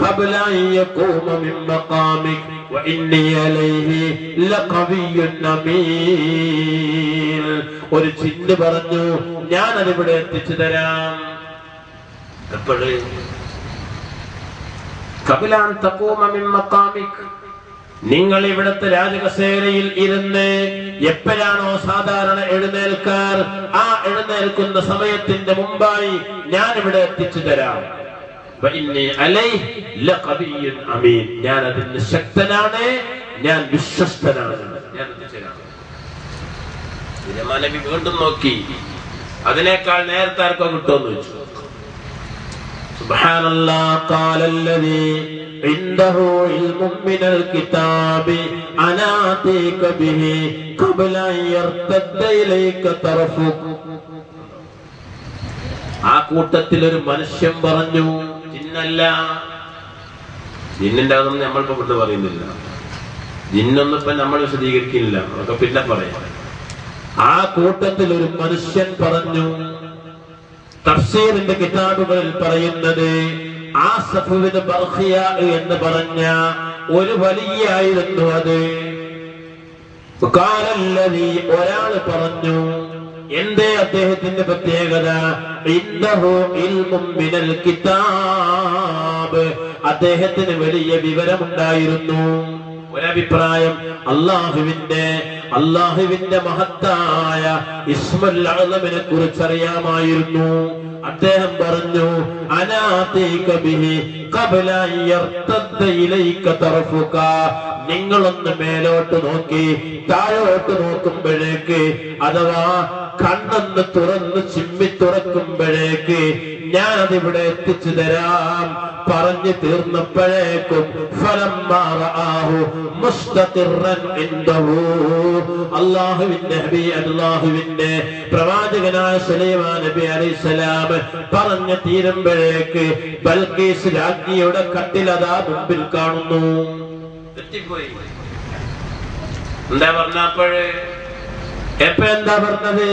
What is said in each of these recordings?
قبل أن يقوم من مقامك وإني عليه لقوي أمين. ഒരു ജിന്ന് പറഞ്ഞു ഞാൻ അതിവിടെ എത്തിച്ചു തരാം. എപ്പോഴേ قبل أن تقوم من مقامك, നിങ്ങൾ ഇവിടുത്തെ രാജകസേരയിൽ ഇരുന്ന് എപ്പോഴാണോ സാധാരണ എഴുന്നേൽക്കാർ ആ എഴുന്നേൽക്കുന്ന സമയത്തിന്റെ മുമ്പായി ഞാൻ ഇവിടെ എത്തിച്ചു തരാം. ഞാൻ അതിന് ശക്തനാണ്, ഞാൻ വിശ്വസ്തനാണ്, ഞാൻ എത്തിച്ചേരാം. നബി വീണ്ടും നോക്കി, അതിനേക്കാൾ നേരത്തെ ആർക്കോ കിട്ടുമെന്ന് വെച്ചു. സുബ്ഹാനല്ലാഹ്. ഖാലല്ലദീ ഇൻദഹു ഇൽമുൻ മിനൽ കിതാബി അനാ ആതീക ബിഹി ഖബ്ല അൻ യർതദ്ദ ഇലൈക തർഫുക. ആ കൂട്ടത്തിൽ ഒരു മനുഷ്യൻ പറഞ്ഞു, ജിന്നല്ല, ജിന്നിന്റെ അതൊന്നും നമ്മളിപ്പോ കൊണ്ട് പറയുന്നില്ല, ജിന്നൊന്നും ഇപ്പൊ നമ്മൾ വിശദീകരിക്കുന്നില്ല, അതൊക്കെ പിന്നെ പറയാം. ആ കൂട്ടത്തിൽ ഒരു മനുഷ്യൻ പറഞ്ഞു, തഫ്സീറിന്റെ കിതാബുകളിൽ പറയുന്നത് ആസഫ് ബിൻ ബർഖിയ എന്ന് പറഞ്ഞ ഒരു വലിയായിരുന്നു അത്. ഒരാൾ പറഞ്ഞു, എന്തേ അദ്ദേഹത്തിന്റെ പ്രത്യേകത? ഇന്നഹു ഇൽമുൻ മിനൽ കിതാബ്, അദ്ദേഹത്തിന് വലിയ വിവരമുണ്ടായിരുന്നു. ഒരഭിപ്രായം, അല്ലാഹുവിന്റെ മഹത്തായ ഇസ്മുൽ അഅ്ലമിനെ കുറിച്ച് അറിയാമായിരുന്നു. അദ്ദേഹം പറഞ്ഞു, അനാതീക ബിഹി ഖബ്ല അൻ യർതദ്ദ ഇലൈക തർഫുക. നിങ്ങളൊന്ന് മേലോട്ട് നോക്കി താഴോട്ട് നോക്കുമ്പോഴേക്ക്, അഥവാ കണ്ണൊന്ന് തുറന്ന് ചിമ്മി തുറക്കുമ്പോഴേക്ക് ഞാൻ അതിവിടെ എത്തിച്ചു തരാം. പറഞ്ഞു തീർന്നപ്പോഴേക്കും അല്ലാഹുവിന്റെ പ്രവാചകനായ സുലൈമാൻ നബി അലൈഹിസ്സലാം പറഞ്ഞു തീരുമ്പോഴേക്ക് ബൽഖീസ് രാജ്ഞിയുടെ കട്ടിലതാ മുമ്പിൽ കാണുന്നു. തെറ്റിപ്പോയി. എന്താ പറഞ്ഞപ്പോഴേ എന്താ പറഞ്ഞത്?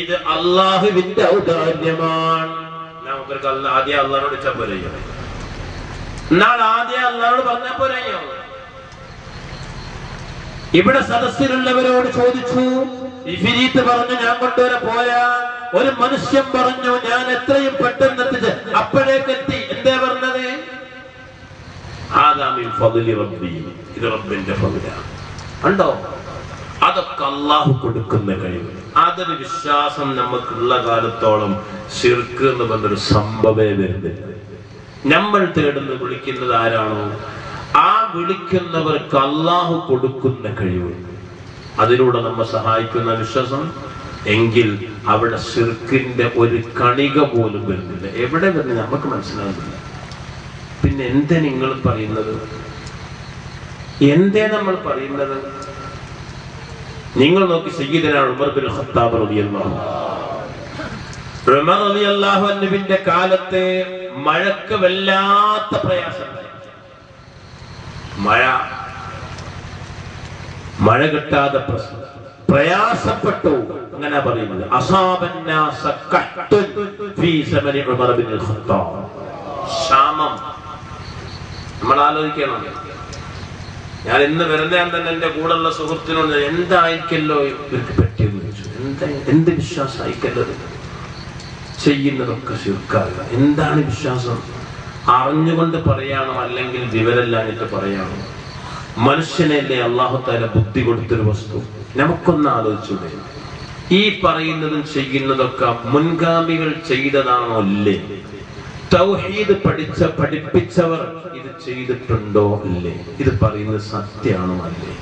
ഇത് അള്ളാഹുവിന്റെ ഔദാര്യമാണ്. നമുക്ക് ആദ്യം അള്ളാഹോട് ചപ്പരയോ, നാളെ ആദ്യം അള്ളാഹോട് പറഞ്ഞപ്പോരയോ. ഇവിടെ സദസ്സിലുള്ളവരോട് ചോദിച്ചു, ഇഫ്രീത്ത് പറഞ്ഞു ഞാൻ കൊണ്ടുവരെ പോരാ. ഒരു മനുഷ്യൻ പറഞ്ഞു ഞാൻ എത്രയും പെട്ടെന്ന് എത്തിച്ച്, അപ്പോഴേക്കെത്തി. എന്തേ പറഞ്ഞത്? ഇത് റബ്ബിന്റെ ഫضലാണ്. കണ്ടോ, അതൊക്കെ അള്ളാഹു കൊടുക്കുന്ന കഴിവ്. അതൊരു വിശ്വാസം നമുക്കുള്ള കാലത്തോളം ശിർക്ക് എന്ന് പറഞ്ഞൊരു സംഭവമേ വരുന്നില്ല. നമ്മൾ തേടുന്നത്, വിളിക്കുന്നത് ആരാണോ ആ വിളിക്കുന്നവർക്ക് അള്ളാഹു കൊടുക്കുന്ന കഴിവ്, അതിലൂടെ നമ്മെ സഹായിക്കുന്ന വിശ്വാസം എങ്കിൽ അവിടെ ശിർക്കിന്റെ ഒരു കണിക പോലും വരുന്നില്ല. എവിടെ വരുന്നില്ല നമുക്ക് മനസ്സിലാകുന്നില്ല. പിന്നെ എന്തേ നിങ്ങൾ പറയുന്നത്? എന്തേ നമ്മൾ പറയുന്നത്? നിങ്ങൾ നോക്കി, സയ്യിദുനാ ഉമർ ബിൻ ഖത്താബ് റളിയല്ലാഹു അൻഹുവിന്റെ കാലത്ത് മഴക്ക് വല്ലാത്ത പ്രയാസം. മഴ കിട്ടാതെ പ്രയാസപ്പെട്ടു. അങ്ങനെ പറയുന്നത് അസാബന്നാസ ഖഹ്തുൻ ഫീ സമനി ഉമർ ബിൻ ഖത്താബ്. ക്ഷാമം നമ്മൾ ആലോചിക്കണം. ഞാൻ ഇന്ന് വരുന്ന തന്നെ എന്റെ കൂടെയുള്ള സുഹൃത്തിനോട് എന്തായിരിക്കല്ലോ ഇവർക്ക് പറ്റിയെന്ന് ചോദിച്ചു. എന്ത് വിശ്വാസമായിക്കല്ലോ ചെയ്യുന്നതൊക്കെ ശിർക്കാകുക. എന്താണ് വിശ്വാസം? അറിഞ്ഞുകൊണ്ട് പറയാണോ അല്ലെങ്കിൽ വിവരമില്ലാഞ്ഞിട്ട് പറയാണോ? മനുഷ്യനല്ലേ അല്ലാഹു തആല ബുദ്ധി കൊടുത്തൊരു വസ്തു. നമുക്കൊന്ന് ആലോചിച്ചൂടെ, ഈ പറയുന്നതും ചെയ്യുന്നതൊക്കെ മുൻഗാമികൾ ചെയ്തതാണോ അല്ലേ? തൗഹീദ് പഠിപ്പിച്ചവർ ഇത് ചെയ്തിട്ടുണ്ടോ അല്ലേ? ഇത് പറയുന്നത് സത്യമാണോ അല്ലേ?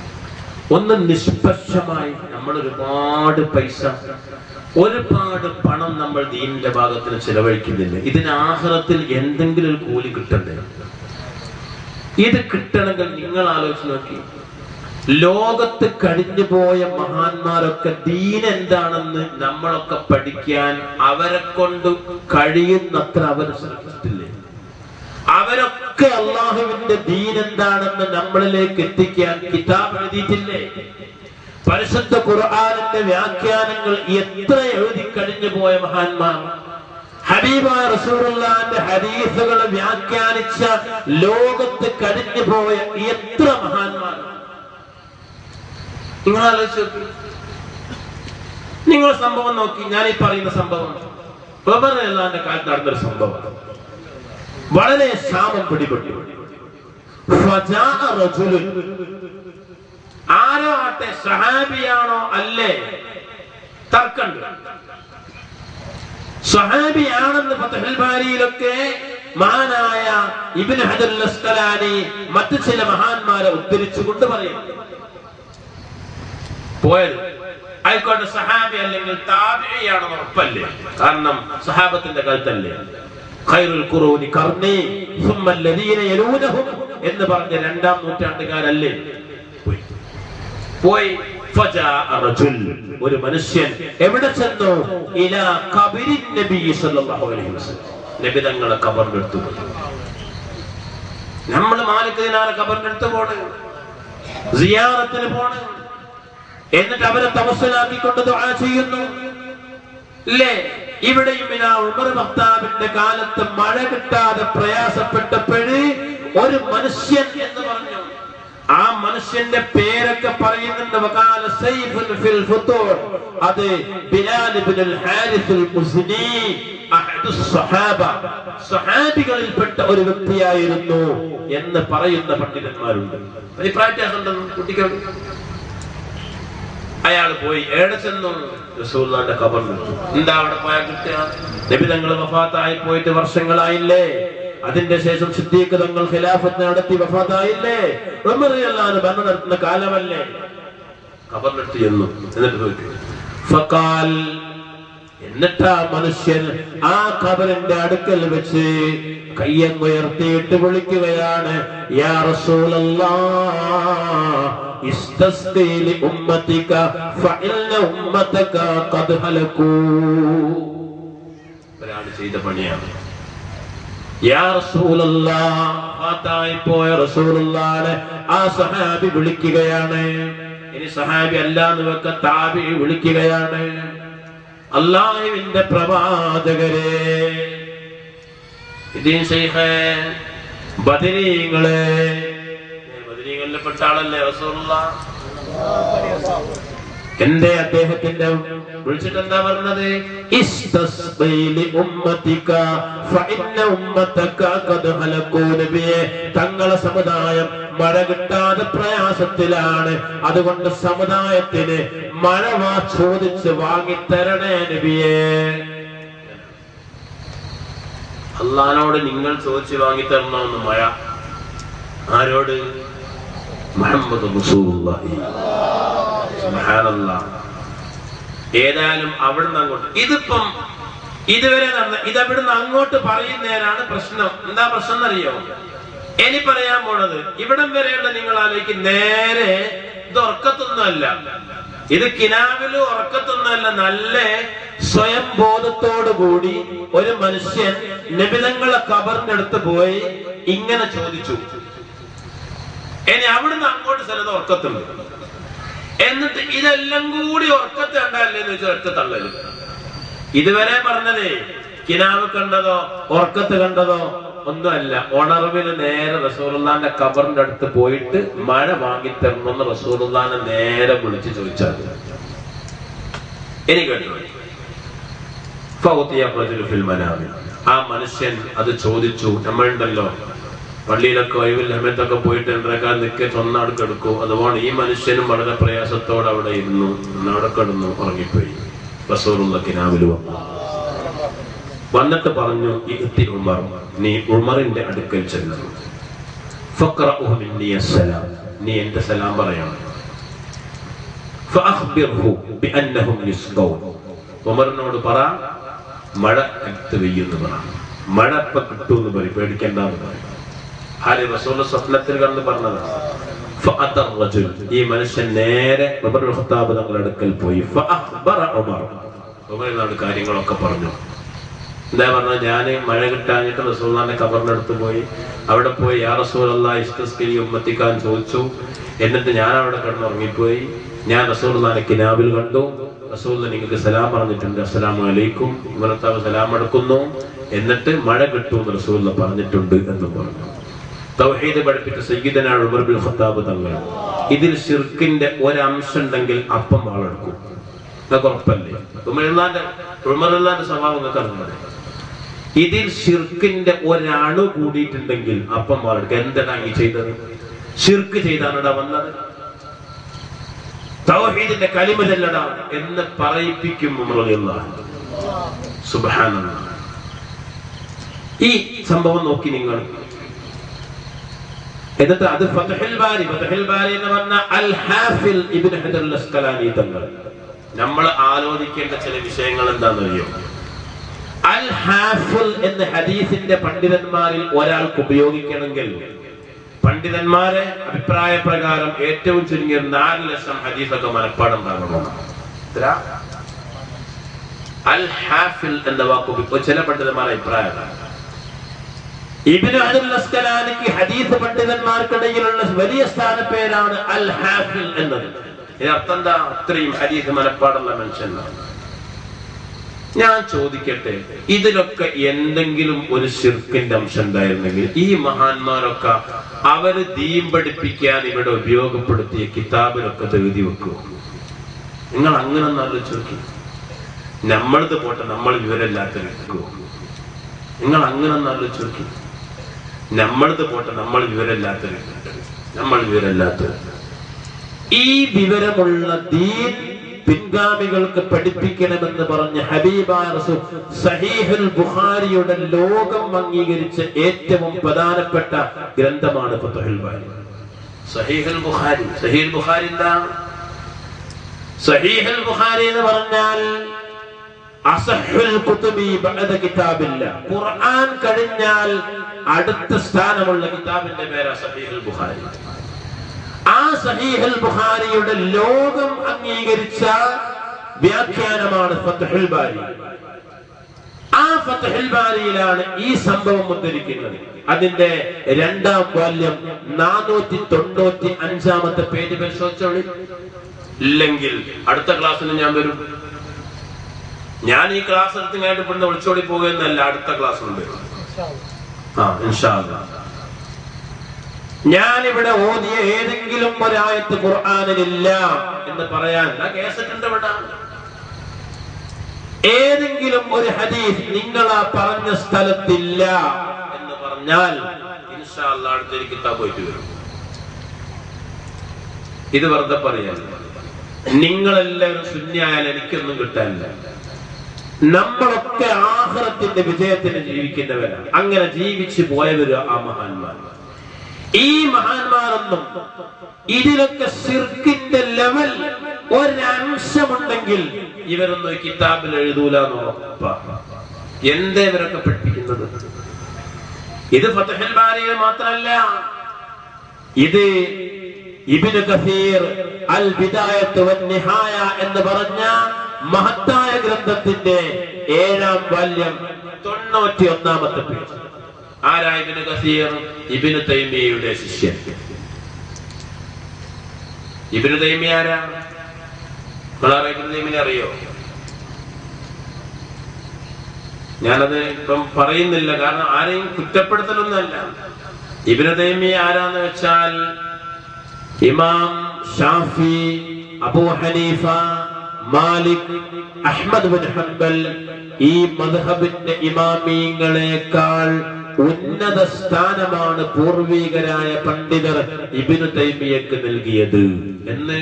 ഒന്ന് നിഷ്പക്ഷമായി നമ്മൾ ഒരുപാട് പൈസ, ഒരുപാട് പണം നമ്മൾ ദീനിന്റെ ഭാഗത്തിന് ചെലവഴിക്കുന്നില്ല. ഇതിന് ആഖിറത്തിൽ എന്തെങ്കിലും ഒരു കൂലി കിട്ടണ്ടേ? ഇത് കിട്ടണമെങ്കിൽ നിങ്ങൾ ആലോചിച്ച് നോക്കി. ലോകത്ത് കഴിഞ്ഞു പോയ മഹാന്മാരൊക്കെ ദീൻ എന്താണെന്ന് നമ്മളൊക്കെ പഠിക്കാൻ അവരെ കൊണ്ട് കഴിയുന്നത്ര അവർ ശ്രമിച്ചിട്ടില്ലേ? അവരൊക്കെ അള്ളാഹുവിന്റെ ദീൻ എന്താണെന്ന് നമ്മളിലേക്ക് എത്തിക്കാൻ കിതാബ് എഴുതിയിട്ടില്ലേ? പരിശുദ്ധ ഖുർആനിന്റെ വ്യാഖ്യാനങ്ങൾ എത്ര എഴുതി കഴിഞ്ഞു പോയ മഹാന്മാർ. ഹബീബായ റസൂലുള്ളാഹിന്റെ ഹദീസുകൾ വ്യാഖ്യാനിച്ച ലോകത്ത് കഴിഞ്ഞു പോയ എത്ര മഹാന്മാർ നിങ്ങൾ ആലോചിച്ചു. നിങ്ങൾ സംഭവം നോക്കി. ഞാൻ ഈ പറയുന്ന സംഭവം ഉമറിന്റെ കാലത്ത് നടന്നൊരു സംഭവം. വളരെ ക്ഷാമം പിടിപെട്ടു. ആരോ ആട്ടെ, സഹാബിയാണോ അല്ലേ തർക്കണ്ട്. സഹാബിയാണെന്ന് ഫത്ഹുൽ ബാരിയിലൊക്കെ മഹാനായ ഇബ്നു ഹജർ അൽ അസ്ഖലാനി മറ്റു ചില മഹാന്മാരെ ഉദ്ധരിച്ചുകൊണ്ട് പറയും. പോയത് ആയിക്കോട്ടെ, സഹാബി അല്ലെങ്കിൽ താബിഈയാണെന്ന് ഉറപ്പല്ലേ, കാരണം സഹാബത്തിന്റെ കാലത്തല്ലേ. ഖൈറുൽ ഖുറൂനി ഖർനി സുമ്മ അല്ലദീന യലൂനഹും എന്ന് പറഞ്ഞ 2-ാം നൂറ്റാണ്ടുകാരല്ലേ. പോയി ഒരു മനുഷ്യൻ എവിടെ ചെന്നു? ഇലാ ഖബരിൻ നബി സല്ലല്ലാഹു അലൈഹി വസല്ലം. നബി തങ്ങളെ ഖബറിന്റെ അടുത്ത് പോയി. നമ്മൾ മാലിക് ദിനാർ ഖബറിന്റെ അടുത്ത് പോണ്, സിയാറത്തിന് പോണ്, എന്നിട്ട് അവരെ തവസ്സുലാക്കിക്കൊണ്ട് ദുആ ചെയ്യുന്നു അല്ലേ? ഇവിടെയും ഉമർ ഭർത്താവിന്റെ കാലത്ത് മഴ കിട്ടാതെ പ്രയാസപ്പെട്ടപ്പോഴ് ഒരു മനുഷ്യൻ എന്ന് പറഞ്ഞു. ആ മനുഷ്യന്റെ പേരൊക്കെ പറയുന്നുണ്ട്. വഖാല സൈഫുൻ ഫിൽ ഫുതൂർ, അത് ബിലാൽ ഇബ്നുൽ ഹാരിസുൽ മുസ്നി, അഹദുസ് സ്വഹാബ, സ്വഹാബികളിൽപ്പെട്ട ഒരു വ്യക്തിയായിരുന്നു എന്ന് പറയുന്ന പണ്ഡിതന്മാരുണ്ട്. കുട്ടികൾ അയാൾ പോയി. എവിടെ ചെന്നു? റസൂലുള്ളാഹിന്റെ ഖബറിൽ. എന്താ അവിടെ പോയാൽ കിട്ടുക? നബി തങ്ങൾ വഫാത്തായി പോയിട്ട് വർഷങ്ങളായില്ലേ? അതിന്റെ ശേഷം സിദ്ദീഖ് തങ്ങൾ ഖിലാഫത്ത് നടത്തി വഫാത്തായില്ലേ? ഉമർ റളിയല്ലാഹു അൻഹു ഭരണം നടത്തുന്ന കാലമല്ലേ? ഖബറിലെത്തി ചെന്നു. എന്നിട്ട് പോയി ഫഖാൽ, എന്നിട്ട് ആ മനുഷ്യൻ ആ ഖബറിന്റെ അടുക്കൽ വെച്ച് കയ്യുയർത്തിയിട്ട് വിളിക്കുകയാണ്, യാ റസൂലല്ലാഹ് ഇസ്തസ്ഖി ലി ഉമ്മതിക ഫഇന്ന ഉമ്മതക ഖദ് ഹലകൂ. ഒരാൾ ചെയ്ത പണിയാണ്. യാ റസൂലല്ലാഹ്, ഫാത്തായി പോയ റസൂലുള്ളാഹിനെ ആ സഹാബി വിളിക്കുകയാണ്. ഇനി സഹാബി അല്ലാന്ന് വെക്ക, താബിഈ വിളിക്കുകയാണ്, അല്ലാഹുവിന്റെ പ്രവാചകരെ, ഇദീൻ ശൈഖേ, ബദരീങ്ങളെ. ബദരീങ്ങളിൽപ്പെട്ട ആളല്ലേ റസൂലുള്ളാഹ്? എന്തേ അദ്ദേഹത്തിന്റെ വിളിച്ചിട്ട് എന്താ പറഞ്ഞത്? ഇസ്തസ്ഖി ലി ഉമ്മതിക ഫഇന്ന ഉമ്മതക ഖദ് ഹലകൂ. നബിയേ, തങ്ങളെ സമുദായം മഴ കിട്ടാതെ പ്രയാസത്തിലാണ്, അതുകൊണ്ട് സമുദായത്തിന് മഴ ചോദിച്ച് വാങ്ങിത്തരണേ നബിയേ. അല്ലാഹുവോട് നിങ്ങൾ ചോദിച്ച് വാങ്ങിത്തരണമെന്ന് മഴ. ആരോട്? മുഹമ്മദ് റസൂലുള്ളാഹി. സുബ്ഹാനല്ലാഹ്. ഏതായാലും അവിടുന്ന് അങ്ങോട്ട്, ഇതിപ്പം ഇതുവരെ നടന്ന ഇതവിടുന്ന് അങ്ങോട്ട് പറയുന്നതിനാണ് പ്രശ്നം. എന്താ പ്രശ്നം എന്നറിയോ? ഇനി പറയാൻ പോണത് ഇവിടം വരെയുള്ള നിങ്ങൾ ആലോചിക്കും, നേരെ ഇത് ഉറക്കത്തൊന്നുമല്ല, ഇത് കിനാവിലും ഉറക്കത്തൊന്നുമല്ല. നല്ല സ്വയം ബോധത്തോടു കൂടി ഒരു മനുഷ്യൻ നബിതങ്ങളെ ഖബറിന്റെ അടുത്ത് പോയി ഇങ്ങനെ ചോദിച്ചു. ഇനി അവിടുന്ന് അങ്ങോട്ട് ചിലത് ഉറക്കത്തുണ്ട്. എന്നിട്ട് ഇതെല്ലാം കൂടി ഉറക്കത്ത് കണ്ടല്ലേന്ന് വെച്ചാൽ ഒറ്റ തള്ളല്. ഇതുവരെ പറഞ്ഞതേ കിനാവ് കണ്ടതോ ഉറക്കത്ത് കണ്ടതോ ഒന്നുമല്ല. ഉണർവിന് നേരെ റസൂലുള്ളാഹിന്റെ ഖബറിന്റെ അടുത്ത് പോയിട്ട് മഴ വാങ്ങിത്തരണമെന്ന് റസൂലുള്ളാഹിനെ നേരെ വിളിച്ച് ചോദിച്ചാൽ എനിക്ക് കേട്ടോ. ആ മനുഷ്യൻ അത് ചോദിച്ചു. നമ്മളുണ്ടല്ലോ പള്ളിയിലൊക്കെ ഒഴിവിൽ ഹെമത്തൊക്കെ പോയിട്ട് രണ്ടരക്കാൽ നിൽക്കിട്ട് ഒന്നടക്കം എടുക്കും. അതുപോലെ ഈ മനുഷ്യനും വളരെ പ്രയാസത്തോടെ അവിടെ ഇരുന്നു, അവിടെ കിടന്നു, ഉറങ്ങിപ്പോയി. റസൂലുള്ളാഹി കിനാവിൽ വന്നിട്ട് പറഞ്ഞു, ഇഅ്തി ഉമർ, നീ ഉമറിന്റെ അടുക്കൽ ചെല്ലണം. ഫഖറഉഹു മിന്നി അസ്സലാം, നീ എന്റെ സലാം പറയണം. ഫഅഖ്ബിർഹു ബിഅന്നഹും യുസ്ഖൗൻ, ഉമറിനോട് പറ മഴ എടുത്ത് വെയ്യുന്നു പറ, മഴ ഇപ്പൊ കിട്ടുമെന്ന് പറയും, പേടിക്കണ്ടെന്ന് പറയും. ആര്? റസൂലുള്ളാഹി സ്വപ്നത്തിൽ കണ്ട് പറഞ്ഞതാണ്. ഫഅത റജുൽ, ഈ മനുഷ്യൻ നേരെ ഉമർ ഇബ്നു ഖത്താബ് തങ്ങളുടെ അടുക്കൽ പോയി. ഫഅഖ്ബറ ഉമർ, ഉമറിനോട് കാര്യങ്ങളൊക്കെ പറഞ്ഞു. എന്താ പറഞ്ഞ? ഞാൻ മഴ കിട്ടാഞ്ഞിട്ട് റസൂലുള്ളാഹിന്റെ ഖബറിന്റെ അടുത്ത് പോയി, അവിടെ പോയി യാ റസൂലല്ലാഹ് ഇസ്തസ്ഖി ലി ഉമ്മതിക ചോദിച്ചു. എന്നിട്ട് ഞാൻ അവിടെ കിടന്നുറങ്ങിപ്പോയി. ഞാൻ റസൂലുള്ളാഹിനെ കിനാബിൽ കണ്ടു, റസൂലുള്ളാഹി നിങ്ങൾക്ക് സലാം പറഞ്ഞിട്ടുണ്ട്, അസ്സലാമു അലൈക്കും. ഭർത്താവ് സലാം അടക്കുന്നു, എന്നിട്ട് മഴ കിട്ടുമെന്ന് റസൂലുള്ളാഹി പറഞ്ഞിട്ടുണ്ട് എന്ന് പറഞ്ഞു. തൗഹീദ് പഠിപ്പിച്ച സയ്യിദനാ ഉമർ ബിൻ ഖത്താബ് തങ്ങൾ ഇതിൽ ശിർക്കിന്റെ ഒരംശം ഉണ്ടെങ്കിൽ അപ്പം വാളെടുക്കും. നിങ്ങൾക്ക് ഉറപ്പല്ലേ? ഉമറുള്ളാന്റെ സ്വഭാവം നിങ്ങൾക്ക് അറിഞ്ഞത്. ഇതിൽ ശിർക്കിന്റെ ഒരണു കൂടിയിട്ടുണ്ടെങ്കിൽ അപ്പം വാളെടുക്കും. എന്താണ് ഈ ചെയ്തത്? ശിർക്ക് ചെയ്താണ് ഇവിടെ വന്നത്, തൗഹീദിന്റെ കലിമ ചൊല്ലടാ എന്ന് പറയിപ്പിക്കും ഉമറുള്ളാഹി. സുബ്ഹാനല്ലാഹ്. ഈ സംഭവം നോക്കി നിങ്ങൾ. എന്നിട്ട് അത് ഫത്ഹുൽ ബാരി എന്ന് പറഞ്ഞ അൽ ഹാഫിൽ ഇബ്നു ഹജർ അൽ അസ്ഖലാനി തങ്ങൾ. നമ്മൾ ആലോചിക്കേണ്ട ചില വിഷയങ്ങൾ എന്താണെന്നറിയോ? അൽ ഹാഫിൽ എന്ന ഹദീസിന്റെ പണ്ഡിതന്മാരിൽ ഒരാൾക്ക് ഉപയോഗിക്കണമെങ്കിൽ പണ്ഡിതന്മാരെ അഭിപ്രായ പ്രകാരം ഏറ്റവും ചുരുങ്ങിയ 4 ലക്ഷം ഹദീസൊക്കെ മനഃപ്പാഠം ഉണ്ടാകണം. അൽ ഹാഫിൽ എന്ന വാക്ക് ചില പണ്ഡിതന്മാരുടെ അഭിപ്രായമാണ്. ഇബ്നു ഹജർ അൽ അസ്ഖലാനിക്ക് ഹദീസ് പണ്ഡിതന്മാർക്കിടയിലുള്ള വലിയ സ്ഥാനപ്പേരാണ് അൽ ഹാഫിൽ എന്നത്. ഇതിനർത്ഥം എന്താ? അത്രയും ഹദീസ് മനഃപ്പാടുള്ള മനുഷ്യനാണ്. ഞാൻ ചോദിക്കട്ടെ, ഇതിലൊക്കെ എന്തെങ്കിലും ഒരു ശിർക്കിന്റെ അംശം ഉണ്ടായിരുന്നെങ്കിൽ ഈ മഹാന്മാരൊക്കെ അവര് ദീൻ പഠിപ്പിക്കാൻ ഇവിടെ ഉപയോഗപ്പെടുത്തിയ കിതാബിലൊക്കെ എഴുതി വെക്കുമോ? നിങ്ങൾ അങ്ങനെ ഒന്ന് ആലോചിച്ച് നോക്കി. നമ്മളത് പോട്ടെ, നമ്മൾ വിവരമില്ലാത്ത വെക്കുമോ? നിങ്ങൾ അങ്ങനെ ഒന്ന് ആലോചിച്ച് നോക്കി. നമ്മളത് പോട്ടെ, നമ്മൾ വിവരമില്ലാത്ത ഈ വിവരമുള്ള ദീൻ പിൻഗാമികൾക്ക് പഠിപ്പിക്കണമെന്ന് പറഞ്ഞ് ഹബീബായ റസൂൽ സഹീഹുൽ ബുഖാരിയുടെ ലോകം അംഗീകരിച്ച ഏറ്റവും പ്രധാനപ്പെട്ട ഗ്രന്ഥമാണ് ഫത്ഹുൽ ബാരി. സഹീഹുൽ ബുഖാരി. സഹീഹുൽ ബുഖാരി എന്താ? സഹീഹുൽ ബുഖാരി എന്ന് പറഞ്ഞാൽ അസഹുൽ കുതുബി ബഅദ കിതാബില്ലാ. ഖുർആൻ കഴിഞ്ഞാൽ അടുത്ത സ്ഥാനമുള്ള കിതാബിന്റെ പേരാ സഹീഹുൽ ബുഖാരി. ആ സഹീഹുൽ ബുഖാരിയുടെ ലോകം അംഗീകരിച്ച വ്യാഖ്യാനമാണ് ഫത്ഹുൽ ബാരി. ആ ഫത്ഹുൽ ബാരിയിലാണ് ഈ സംഭവം ഉദ്ധരിക്കുന്നത്. അതിന്റെ 2ാം വാല്യം 495-ാമത്തെ പേജ് പരിശോധിച്ചോളി. ഇല്ലെങ്കിൽ അടുത്ത ക്ലാസ്സിൽ ഞാൻ വരും. ഞാൻ ഈ ക്ലാസ് എടുത്ത് കഴിഞ്ഞിട്ട് ഇവിടുന്ന് ഒളിച്ചോടി പോകുന്നല്ല, അടുത്ത ക്ലാസ് ഉണ്ട്. ഇൻഷാ അല്ലാഹ്. ഞാനിവിടെ ഓതിയ ഏതെങ്കിലും ഒരായത്ത് ഖുർആനിലില്ല എന്ന് പറയാൻ കേസിട്ടുണ്ട് ഇവിടെ. ഏതെങ്കിലും ഒരു ഹദീസ് നിങ്ങൾ ആ പറഞ്ഞ സ്ഥലത്തില്ല എന്ന് പറഞ്ഞാൽ ഇൻഷാ അല്ലാഹ് അടുത്തൊരു കിതാബ് പോയിട്ട് വരും. ഇത് വെറുതെ പറയാൻ. നിങ്ങളെല്ലാവരും സുന്നിയായാൽ എനിക്കൊന്നും കിട്ടാനില്ല. നമ്മളൊക്കെ ആഖിറത്തിന്റെ വിജയത്തിന് ജീവിക്കുന്നവരാണ്. അങ്ങനെ ജീവിച്ചു പോയവര് ആ മഹാന്മാർ. ഈ മഹാന്മാരൊന്നും ഇതിലൊക്കെ ശിർക്കിന്റെ ലെവൽ ഒരംശമുണ്ടെങ്കിൽ ഇവരൊന്നും കിതാബിൽ എഴുതൂല എന്നുറപ്പാണ്. എന്താ ഇവരൊക്കെ പഠിപ്പിക്കുന്നത്? ഇത് ഫത്ഹുൽ ബാരിയിൽ മാത്രമല്ല, ഇത് ഇബ്നു കസീർ അൽ ബിദായത്ത് വൻ നിഹായ എന്ന് പറഞ്ഞ മഹത്തായ ഗ്രന്ഥത്തിന്റെ 7ാം വാല്യം 91-ാമത്തെ പേജ്. ആരാ ഇബ്നു കസീർ? ഇബ്നു തൈമിയ്യയുടെ ശിഷ്യൻ. ഇബ്നു തൈമിയ്യ ആരാ? ഇബ്നു തൈമിയ്യനെ അറിയോ? ഞാനത് ഇപ്പം പറയുന്നില്ല, കാരണം ആരെയും കുറ്റപ്പെടുത്തലൊന്നല്ല. ഇബ്നു തൈമിയ്യ ആരാന്ന് വെച്ചാൽ ഇമാം Shafi, Abu Hanifa, Malik, Ahmad bin Hanbal ഈ മദ്ഹബിന്റെ ഇമാമീങ്ങളെക്കാൾ ഉന്നത സ്ഥാനമാണ് പൂർവികരായ പണ്ഡിതർ ഇബ്നു തൈമിയ്യക്ക് നൽകിയത് എന്ന്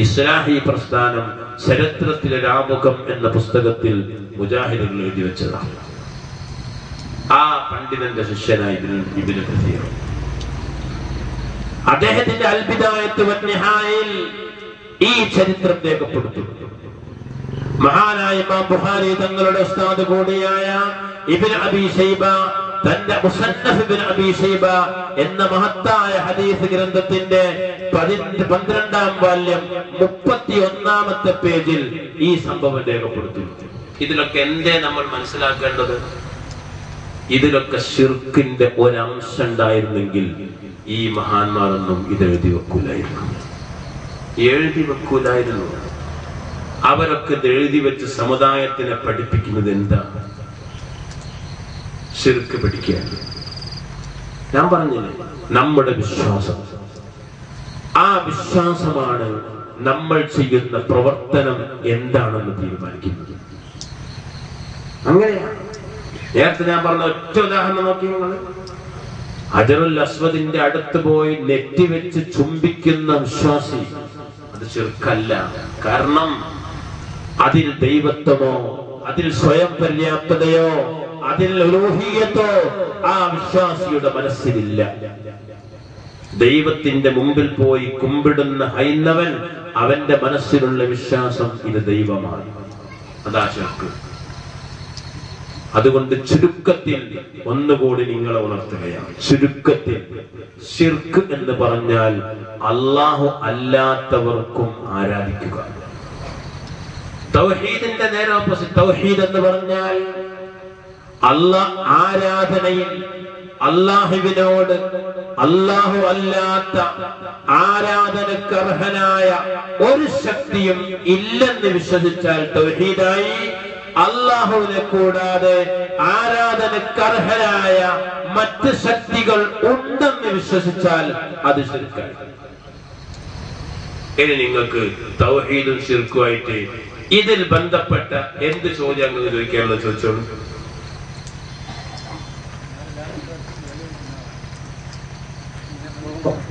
ഇസ്ലാഹി പ്രസ്ഥാനം ചരിത്രത്തിലെ രാമുഖം എന്ന പുസ്തകത്തിൽ മുജാഹിദുകൾ എഴുതി വെച്ചതാണ്. ആ പണ്ഡിതന്റെ ശിഷ്യനായ ഇബ്നു കസീർ അദ്ദേഹത്തിന്റെ അൽ ബിദായത്ത് വൻ നിഹായയിൽ ഈ ചരിത്രം രേഖപ്പെടുത്തുന്നു. മഹാനായ ഇമാം ബുഖാരി തങ്ങളുടെ ഉസ്താദ് കൂടിയായ ഇബ്നു അബീ ശൈബ തന്റെ മുസന്നഫ് ഇബ്നു അബീ ശൈബ എന്ന മഹത്തായ ഹദീസ് ഗ്രന്ഥത്തിന്റെ 12-ാം വാല്യം 31-ാമത്തെ പേജിൽ ഈ സംഭവം രേഖപ്പെടുത്തുന്നു. ഇതിലൊക്കെ എന്തേ നമ്മൾ മനസ്സിലാക്കേണ്ടത്? ഇതിലൊക്കെ ശിർക്കിന്റെ ഒരംശം ഉണ്ടായിരുന്നെങ്കിൽ ഈ മഹാന്മാരൊന്നും ഇത് എഴുതി വെക്കൂലായിരുന്നു. എഴുതി വെക്കൂലായിരുന്നു. അവരൊക്കെ ഇത് എഴുതി വെച്ച് സമുദായത്തിനെ പഠിപ്പിക്കുന്നത് എന്താ? ശിർക്ക് പഠിക്കാൻ. ഞാൻ പറഞ്ഞില്ലേ, നമ്മുടെ വിശ്വാസം, ആ വിശ്വാസമാണ് നമ്മൾ ചെയ്യുന്ന പ്രവർത്തനം എന്താണെന്ന് തീരുമാനിക്കുന്നത്. അങ്ങനെയാണ്. നേരത്തെ ഞാൻ പറഞ്ഞ ഒറ്റ ഉദാഹരണം നോക്കി നിങ്ങൾ. ഹജറുൽ അസ്വദിന്റെ അടുത്ത് പോയി നെറ്റി വെച്ച് ചുംബിക്കുന്ന വിശ്വാസി, അത് ശിർക്കല്ല. കാരണം അതിൽ ദൈവത്വമോ അതിൽ സ്വയം പര്യാപ്തതയോ അതിൽ ഉലൂഹിയത്തോ ആ വിശ്വാസിയുടെ മനസ്സിലില്ല. ദൈവത്തിന്റെ മുമ്പിൽ പോയി കുമ്പിടുന്ന ഹൈന്ദവൻ, അവന്റെ മനസ്സിലുള്ള വിശ്വാസം ഇത് ദൈവമാണ്. അതാ ശിർക്ക്. അതുകൊണ്ട് ചുരുക്കത്തിൽ ഒന്നുകൂടി നിങ്ങളെ ഉണർത്തുകയാണ്. ചുരുക്കത്തിൽ ശിർക്ക് എന്ന് പറഞ്ഞാൽ അല്ലാഹു അല്ലാത്തവർക്കും ആരാധിക്കുക. തൗഹീദിന്റെ നേരെ ഓപ്പോസിറ്റ്. തൗഹീദ് എന്ന് പറഞ്ഞാൽ ആരാധനയിൽ അല്ലാഹുവിനോട് അല്ലാഹു അല്ലാത്ത ആരാധനക്ക് അർഹനായ ഒരു ശക്തിയും ഇല്ലെന്ന് വിശ്വസിച്ചാൽ തൗഹീദായി. അല്ലാഹുവിനെ കൂടാതെ ആരാധനക്ക് അർഹനായ മറ്റ് ശക്തികൾ ഉണ്ടെന്ന് വിശ്വസിച്ചാൽ അത് ശിർക്കായി. ഇനി നിങ്ങൾക്ക് തൗഹീദും ശിർക്കുമായിട്ട് ഇതിൽ ബന്ധപ്പെട്ട എന്ത് ചോദ്യം അങ്ങനെ ചോദിക്കാമെന്ന് ചോദിച്ചോളൂ.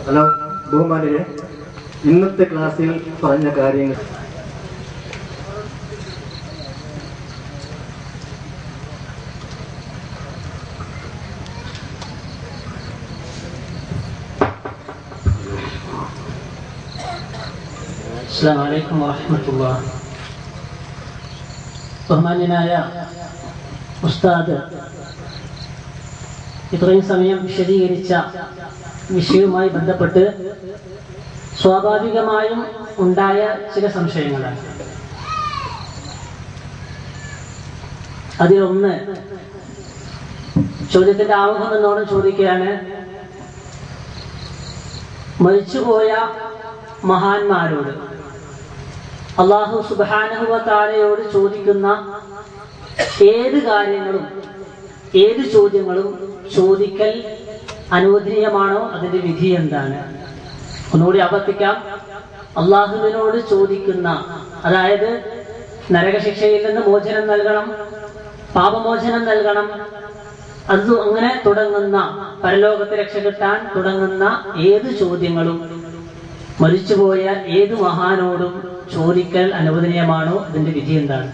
ഹലോ ബഹുമാനിയെ, ഇന്നത്തെ ക്ലാസ്സിൽ പറഞ്ഞ കാര്യങ്ങൾ അസ്സലാമു അലൈക്കും വറഹ്മത്തുള്ളാഹി. ബഹുമാന്യനായ ഉസ്താദ് ഇത്രയും സമയം വിശദീകരിച്ച വിഷയവുമായി ബന്ധപ്പെട്ട് സ്വാഭാവികമായും ഉണ്ടായ ചില സംശയങ്ങളാണ്. അതിലൊന്ന് ചോദ്യത്തിന്റെ ആമുഖം എന്നോട് ചോദിക്കുകയാണ്, മരിച്ചുപോയ മഹാന്മാരോട് അല്ലാഹു സുബ്ഹാനഹു വ തആലയോട് ചോദിക്കുന്ന ഏത് കാര്യങ്ങളും ഏത് ചോദ്യങ്ങളും ചോദിക്കൽ അനുവദനീയമാണോ? അതിന്റെ വിധി എന്താണ്? ഒന്നുകൂടി ആവർത്തിക്കാം. അള്ളാഹുവിനോട് ചോദിക്കുന്ന, അതായത് നരകശിക്ഷയിൽ നിന്ന് മോചനം നൽകണം, പാപമോചനം നൽകണം, അത് അങ്ങനെ തുടങ്ങുന്ന പരലോകത്തെ രക്ഷ കിട്ടാൻ തുടങ്ങുന്ന ഏത് ചോദ്യങ്ങളും മരിച്ചുപോയ ഏത് മഹാനോടും ചോദിക്കൽ അനുവദനീയമാണോ? അതിന്റെ വിധി എന്താണ്?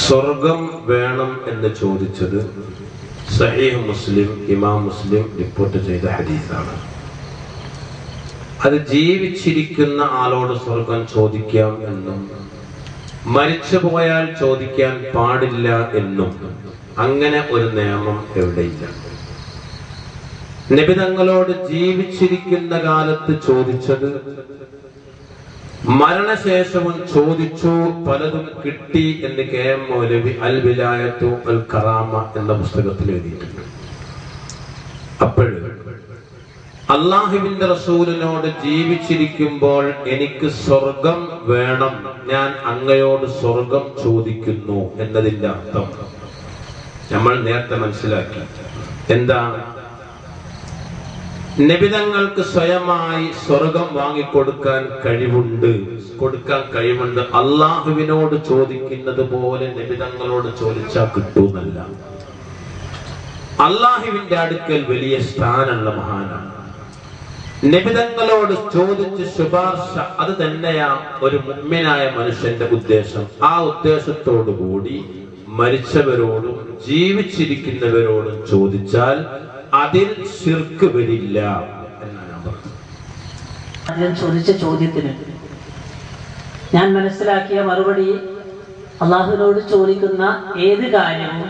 സ്വർഗം വേണം എന്ന് ചോദിച്ചത് സഹീഹ് മുസ്ലിം, ഇമാം മുസ്ലിം റിപ്പോർട്ട് ചെയ്ത ഹദീസാണ്. അത് ജീവിച്ചിരിക്കുന്ന ആളോട് സ്വർഗം ചോദിക്കാം എന്നും മരിച്ചു പോയാൽ ചോദിക്കാൻ പാടില്ല എന്നും അങ്ങനെ ഒരു നിയമം എവിടെയില്ല. നബി തങ്ങളോട് ജീവിച്ചിരിക്കുന്ന കാലത്ത് ചോദിച്ചത്, മരണശേഷവും ചോദിച്ചു, പലതും കിട്ടി എന്ന് കെ.എം. മൗലവി അൽ വിലായത്തു അൽ കറാമ എന്ന പുസ്തകത്തിൽ എഴുതിയിട്ടുണ്ട്. അപ്പോഴും അള്ളാഹുവിന്റെ റസൂലിനോട് ജീവിച്ചിരിക്കുമ്പോൾ എനിക്ക് സ്വർഗം വേണം, ഞാൻ അങ്ങയോട് സ്വർഗം ചോദിക്കുന്നു എന്നതിന്റെ അർത്ഥം നമ്മൾ നേരത്തെ മനസ്സിലാക്കി. എന്താ? നബിതങ്ങൾക്ക് സ്വയമായി സ്വർഗം വാങ്ങിക്കൊടുക്കാൻ കഴിവുണ്ട്. അള്ളാഹുവിനോട് ചോദിക്കുന്നത് പോലെ നബിതങ്ങളോട് ചോദിച്ചാൽ കിട്ടൂന്നല്ല. അള്ളാഹുവിന്റെ അടുക്കൽ വലിയ സ്ഥാനമുള്ള മഹാനാണ്. നബിതങ്ങളോട് ചോദിച്ച് ശുപാർശ, അത് തന്നെയാ ഒരു മുഅ്മിനായ മനുഷ്യന്റെ ഉദ്ദേശം. ആ ഉദ്ദേശത്തോടു കൂടി മരിച്ചവരോടും ജീവിച്ചിരിക്കുന്നവരോടും ചോദിച്ചാൽ അതിൽ ശിർക്ക് വരില്ല എന്നാണ് ഞാൻ ചോദിച്ച ചോദ്യത്തിന് ഞാൻ മനസ്സിലാക്കിയ മറുപടി, അള്ളാഹുവിനോട് ചോദിക്കുന്ന ഏത് കാര്യവും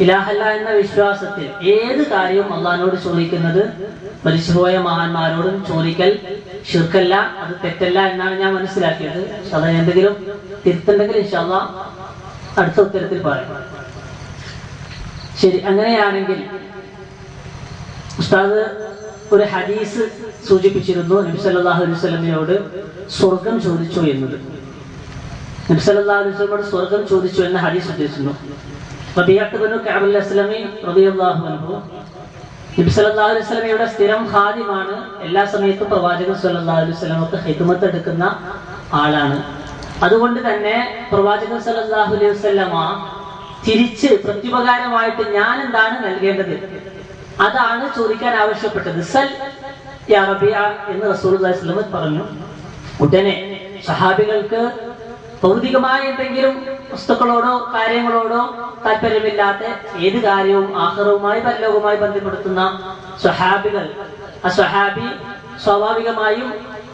ഇലാഹല്ല എന്ന വിശ്വാസത്തിൽ ഏത് കാര്യവും അള്ളാഹിനോട് ചോദിക്കുന്നത് മരിച്ചുപോയ മഹാന്മാരോടും ചോദിക്കൽ ശിർക്കല്ല, അത് തെറ്റല്ല എന്നാണ് ഞാൻ മനസ്സിലാക്കിയത്. അത് എന്തെങ്കിലും തിരുത്തുണ്ടെങ്കിൽ ഇൻഷാ അല്ലാഹ് അടുത്ത ഉത്തരത്തിൽ പറയാം. ശരി, അങ്ങനെയാണെങ്കിൽ ഉസ്താദ് ഒരു ഹദീസ് സൂചിപ്പിച്ചിരുന്നു, നബി സല്ലല്ലാഹു അലൈഹി വസല്ലമയോട് സ്വർഗം ചോദിച്ചു എന്നത്. നബി സല്ലല്ലാഹു അലൈഹി വസല്ലമയോട് സ്വർഗം ചോദിച്ചു എന്ന ഹദീസ് ഉദ്ധരിച്ചിരുന്നു. റബീഅത്ത് ബിൻ കഅബ് അൽ-അസ്ലമി റളിയല്ലാഹു അൻഹു നബി സല്ലല്ലാഹു അലൈഹി വസല്ലമയുടെ സ്ഥിരം ഖാദിമാണ്. എല്ലാ സമയത്തും പ്രവാചകൻ സല്ലല്ലാഹു അലൈഹി വസല്ലമക്ക് ഖിദ്മത്ത് എടുക്കുന്ന ആളാണ്. അതുകൊണ്ട് തന്നെ പ്രവാചകൻ സല്ലല്ലാഹു അലൈഹി വസല്ലമ തിരിച്ച് പ്രത്യുപകാരമായിട്ട് ഞാൻ എന്താണ് നൽകേണ്ടത് അതാണ് ചോദിക്കാൻ ആവശ്യപ്പെട്ടത്. സൽ യാ റബീഅ എന്ന് റസൂലുള്ളാഹി സ്വല്ലല്ലാഹു അലൈഹി വസല്ലം പറഞ്ഞു. ഉടനെ സഹാബികൾക്ക് ഭൗതികമായ എന്തെങ്കിലും വസ്തുക്കളോടോ കാര്യങ്ങളോടോ താല്പര്യമില്ലാത്ത ഏത് കാര്യവും ആഖിറവുമായി പരലോകവുമായി ബന്ധപ്പെടുത്തുന്ന സ്വഹാബികൾ, ആ സ്വഹാബി സ്വാഭാവികമായും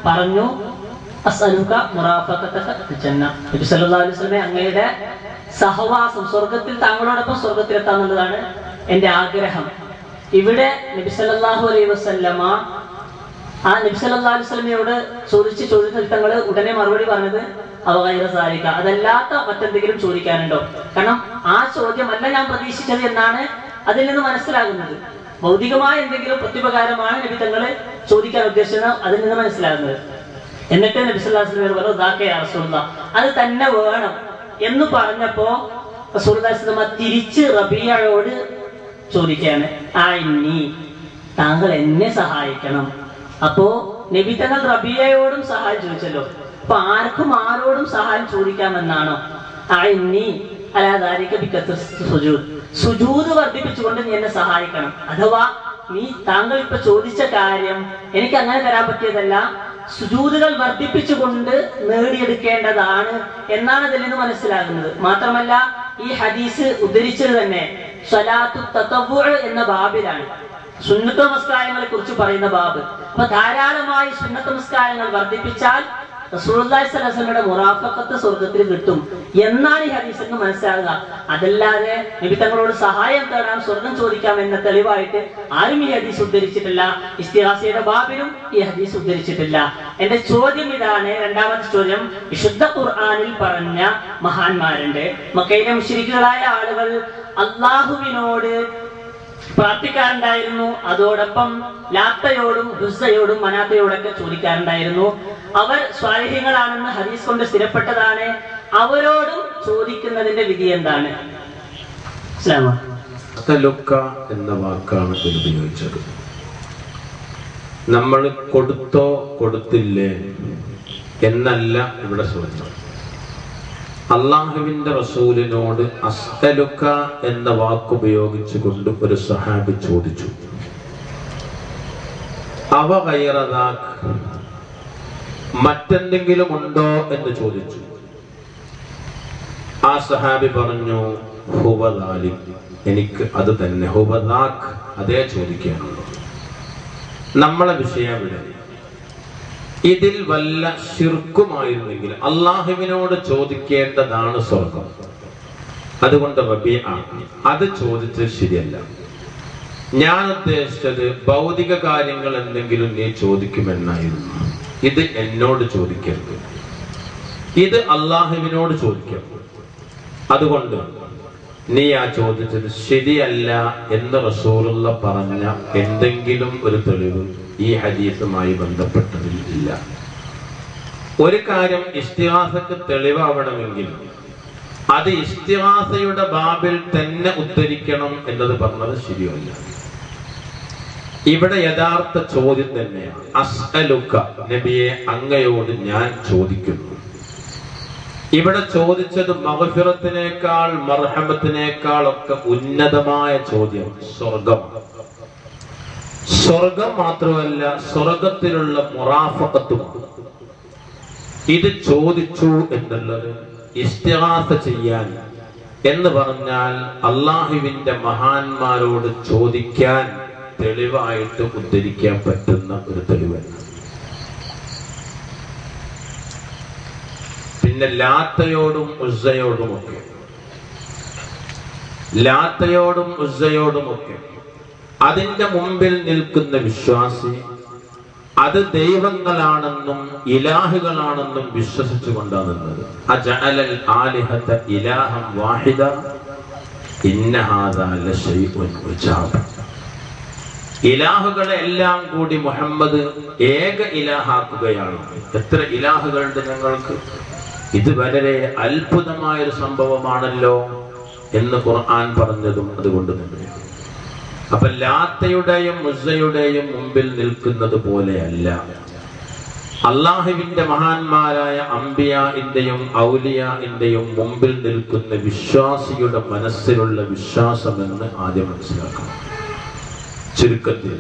പറഞ്ഞു അസ്അലുക മുറാഫഖതക ഫിൽ ജന്ന. നബി സല്ലല്ലാഹു അലൈഹി വസല്ലം അങ്ങയുടെ സഹവാസം, സ്വർഗ്ഗത്തിൽ താങ്കളോടൊപ്പം സ്വർഗ്ഗത്തിലെത്താന്നുള്ളതാണ് എന്റെ ആഗ്രഹം. ഇവിടെ നബി സല്ലല്ലാഹു അലൈഹി വസല്ലമ ആ നബി സല്ലല്ലാഹു അലൈഹി വസല്ലമയോട് ചോദിച്ച ചോദ്യത്തിൽ തങ്ങൾ ഉടനെ മറുപടി പറഞ്ഞത് അവഗൈറ സാലിക, അതല്ലാത്ത മറ്റെന്തെങ്കിലും ചോദിക്കാനുണ്ടോ? കാരണം ആ ചോദ്യമല്ല ഞാൻ പ്രതീക്ഷിച്ചത് എന്നാണ് അതിൽ നിന്ന് മനസ്സിലാകുന്നത്. ഭൗതികമായ എന്തെങ്കിലും പ്രത്യുപകാരമാണ് നബി തങ്ങൾ ചോദിക്കാൻ ഉദ്ദേശിച്ചത്, അതിൽ നിന്ന് മനസ്സിലാകുന്നത്. എന്നിട്ട് നബി സല്ലല്ലാഹു അലൈഹി വസല്ലം പറഞ്ഞു ദാക യാ റസൂലുള്ളാഹ്, അത് തന്നെ വേണം എന്ന് പറഞ്ഞപ്പോ റസൂലുള്ളാഹി സ്വല്ലല്ലാഹു അലൈഹി വസല്ലം തിരിച്ച് റബീഅയോട് ചോദിക്കാണ്, ആഇന്നി, താങ്കൾ എന്നെ സഹായിക്കണം. അപ്പോ നബി തങ്ങൾ റബീഅയോടും സഹായം ചോദിച്ചല്ലോ. അപ്പൊ ആർക്കും ആരോടും സഹായം ചോദിക്കാമെന്നാണോ? ആഇന്നി അലാ ദാലിക ബികത്റത്തി സുജൂദ്, സുജൂദ് വർദ്ധിപ്പിച്ചുകൊണ്ട് നീ എന്നെ സഹായിക്കണം. അഥവാ താങ്കൾ ഇപ്പൊ ചോദിച്ച കാര്യം എനിക്ക് അങ്ങനെ തരാൻ പറ്റിയതല്ല, സുജൂദുകൾ വർദ്ധിപ്പിച്ചുകൊണ്ട് നേടിയെടുക്കേണ്ടതാണ് എന്നാണ് ഇതിൽ നിന്ന് മനസ്സിലാകുന്നത്. മാത്രമല്ല ഈ ഹദീസ് ഉദ്ധരിച്ചത് തന്നെ സ്വലാത്തു തതവ്വുഅ് എന്ന ബാബിലാണ്, സുന്നത്ത് നമസ്കാരങ്ങളെ കുറിച്ച് പറയുന്ന ബാബ്. അപ്പൊ ധാരാളമായി സുന്നത്ത് നമസ്കാരങ്ങൾ വർദ്ധിപ്പിച്ചാൽ റസൂലുള്ളാഹി സ്വല്ലല്ലാഹു അലൈഹി വസല്ലമയുടെ മുറാഫഖത്ത് സ്വർഗ്ഗത്തിൽ കിട്ടും എന്നാണ് ഈ ഹദീസിൽ നിന്ന് മനസ്സിലാകുക. അതല്ലാതെ നബി തങ്ങളോട് സഹായം തേടാൻ സ്വർഗം ചോദിക്കാം എന്ന തെളിവായിട്ട് ആരും ഈ ഹദീസ് ഉദ്ധരിച്ചിട്ടില്ല. ഇസ്തിഗാസയുടെ ബാബിലും ഈ ഹദീസ് ഉദ്ധരിച്ചിട്ടില്ല. എന്റെ ചോദ്യം ഇതാണ്, രണ്ടാമത്തെ ചോദ്യം. വിശുദ്ധ ഖുർആനിൽ പറഞ്ഞ മഹാന്മാരുണ്ട്, മക്കയിലെ മുശ്രിക്കുകളായ ആളുകൾ അള്ളാഹുവിനോട് പ്രാർത്ഥിക്കാറുണ്ടായിരുന്നു, അതോടൊപ്പം ലാത്തയോടും ഹുസ്സയോടും മനാത്തയോടൊക്കെ ചോദിക്കാറുണ്ടായിരുന്നു. അവർ സ്വാലിഹ്യങ്ങളാണെന്ന് ഹദീസ് കൊണ്ട് സ്ഥിരപ്പെട്ടതാണ്. അവരോടും ചോദിക്കുന്നതിന്റെ വിധി എന്താണ്? എന്ന വാക്കാണ് ഉപയോഗിച്ചത്. നമ്മൾ കൊടുത്തോ കൊടുത്തില്ലേ എന്നല്ല ഇവിടെ ചോദിച്ചത്. അള്ളാഹുവിന്റെ റസൂലിനോട് അസ്അലുക എന്ന വാക്കുപയോഗിച്ചുകൊണ്ട് ഒരു സഹാബി ചോദിച്ചു, അവ ഗൈറ ദാക്, മറ്റെന്തെങ്കിലും ഉണ്ടോ എന്ന് ചോദിച്ചു. ആ സഹാബി പറഞ്ഞു ഹുവ ദാലിക്, എനിക്ക് അത് തന്നെ, ഹുവ ദാക്, അതേ ചോദിക്കാനുള്ളൂ. നമ്മളെ വിഷയം ഇവിടെ ഇതിൽ വല്ല ശിർക്കുമായിരുന്നെങ്കിൽ അള്ളാഹുവിനോട് ചോദിക്കേണ്ടതാണ് സ്വർഗം. അതുകൊണ്ട് റബീഅ അത് ചോദിച്ചത് ശരിയല്ല. ഞാൻ ഉദ്ദേശിച്ചത് ഭൗതിക കാര്യങ്ങൾ എന്തെങ്കിലും നീ ചോദിക്കുമെന്നായിരുന്നു. ഇത് എന്നോട് ചോദിക്കരുത്, ഇത് അള്ളാഹുവിനോട് ചോദിക്കണം. അതുകൊണ്ട് നീ ആ ചോദിച്ചത് ശരിയല്ല എന്ന് റസൂലുള്ള പറഞ്ഞ എന്തെങ്കിലും ഒരു തെളിവ് ഈ ഹദീസുമായി ബന്ധപ്പെട്ടതിൽ ഇല്ല. ഒരു കാര്യം ഇസ്തിഗാസക്ക് തെളിവാവണമെങ്കിൽ അത് ഇസ്തിഗാസയുടെ ബാബിൽ തന്നെ ഉദ്ധരിക്കണം എന്നത് പറഞ്ഞത് ശരിയല്ല. ഇവിടെ യഥാർത്ഥ ചോദ്യം തന്നെയാണ്, അസ്അലുക, നബിയെ അങ്ങയോട് ഞാൻ ചോദിക്കുന്നു. ഇവിടെ ചോദിച്ചത് മഗ്ഫിറത്തിനേക്കാൾ മർഹമത്തിനേക്കാൾ ഒക്കെ ഉന്നതമായ ചോദ്യം സ്വർഗം. സ്വർഗം മാത്രമല്ല, സ്വർഗത്തിലുള്ള മുറാഫഖത്തും. ഇത് ചോദിച്ചു എന്നുള്ളത് ഇസ്തിഗാസ ചെയ്യാൻ എന്ന് പറഞ്ഞാൽ അള്ളാഹുവിന്റെ മഹാന്മാരോട് ചോദിക്കാൻ തെളിവായിട്ട് ഉദ്ധരിക്കാൻ പറ്റുന്ന ഒരു തെളിവല്ല. പിന്നെ ലാത്തയോടും ഉസ്സയോടുമൊക്കെ അതിന്റെ മുമ്പിൽ നിൽക്കുന്ന വിശ്വാസി അത് ദൈവങ്ങളാണെന്നും ഇലാഹുകളാണെന്നും വിശ്വസിച്ചുകൊണ്ടാണ് നിന്നത്. അജഅലൽ ആലിഹത ഇലാഹം വാഹിദ ഇന്ന ഹാദാ ലശൈഉൻ ഉജാബ്. ഇലാഹുകളെ എല്ലാം കൂടി മുഹമ്മദ് ഏക ഇലാഹാക്കുകയാണ്. എത്ര ഇലാഹുകളുണ്ട് ഞങ്ങൾക്ക്? ഇത് വളരെ അത്ഭുതമായൊരു സംഭവമാണല്ലോ എന്ന് ഖുർആൻ പറഞ്ഞതും അതുകൊണ്ട് തന്നെ. അപ്പൊ ലാത്തയുടെയും ഉസ്സയുടെയും മുമ്പിൽ നിൽക്കുന്നത് പോലെയല്ല അള്ളാഹുവിന്റെ മഹാന്മാരായ അംബിയാഇന്റെയും ഔലിയാഇന്റെയും മുമ്പിൽ നിൽക്കുന്ന വിശ്വാസിയുടെ മനസ്സിലുള്ള വിശ്വാസമെന്ന് ആദ്യം മനസ്സിലാക്കണം. ചുരുക്കത്തിൽ